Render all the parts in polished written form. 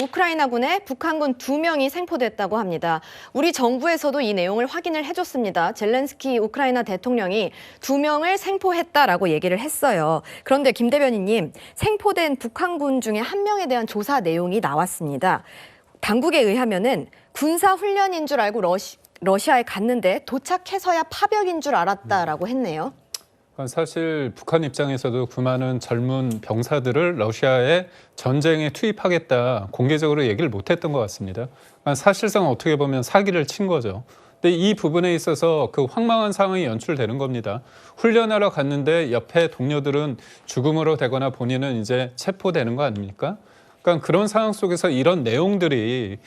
우크라이나군에 북한군 2명이 생포됐다고 합니다. 우리 정부에서도 이 내용을 확인을 해줬습니다. 젤렌스키 우크라이나 대통령이 2명을 생포했다라고 얘기를 했어요. 그런데 김 대변인님, 생포된 북한군 중에 1명에 대한 조사 내용이 나왔습니다. 당국에 의하면은 군사훈련인 줄 알고 러시아에 갔는데 도착해서야 파병인 줄 알았다라고 했네요. 사실 북한 입장에서도 그 많은 젊은 병사들을 러시아의 전쟁에 투입하겠다 공개적으로 얘기를 못했던 것 같습니다. 사실상 어떻게 보면 사기를 친 거죠. 근데 이 부분에 있어서 그 황망한 상황이 연출되는 겁니다. 훈련하러 갔는데 옆에 동료들은 죽음으로 되거나 본인은 이제 체포되는 거 아닙니까? 그러니까 그런 상황 속에서 이런 내용들이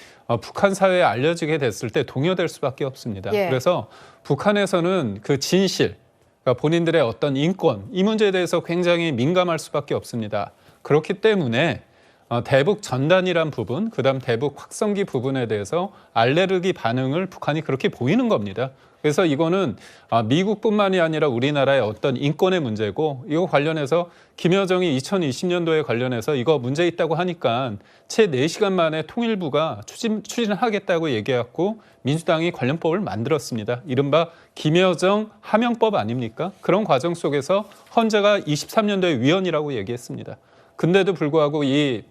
북한 사회에 알려지게 됐을 때 동요될 수밖에 없습니다. 예. 그래서 북한에서는 그 진실, 그러니까 본인들의 어떤 인권, 이 문제에 대해서 굉장히 민감할 수밖에 없습니다. 그렇기 때문에 대북 전단이란 부분, 그다음 대북 확성기 부분에 대해서 알레르기 반응을 북한이 그렇게 보이는 겁니다. 그래서 이거는 미국뿐만이 아니라 우리나라의 어떤 인권의 문제고, 이거 관련해서 김여정이 2020년도에 관련해서 이거 문제 있다고 하니까 채 4시간 만에 통일부가 추진하겠다고 얘기했고 민주당이 관련법을 만들었습니다. 이른바 김여정 하명법 아닙니까? 그런 과정 속에서 헌재가 23년도에 위헌이라고 얘기했습니다. 근데도 불구하고 이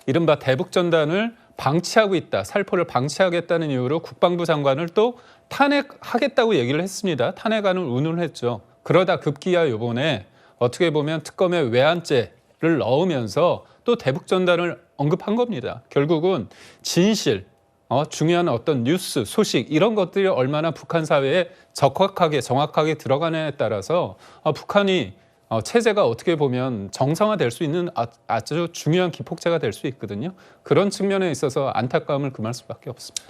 이른바 대북전단을 방치하고 있다, 살포를 방치하겠다는 이유로 국방부 장관을 또 탄핵하겠다고 얘기를 했습니다. 탄핵안을 운운했죠. 그러다 급기야 이번에 어떻게 보면 특검에 외환죄를 넣으면서 또 대북전단을 언급한 겁니다. 결국은 진실, 중요한 어떤 뉴스, 소식 이런 것들이 얼마나 북한 사회에 적확하게 정확하게 들어가느냐에 따라서 북한이 체제가 어떻게 보면 정상화될 수 있는 아주 중요한 기폭제가 될 수 있거든요. 그런 측면에 있어서 안타까움을 금할 수밖에 없습니다.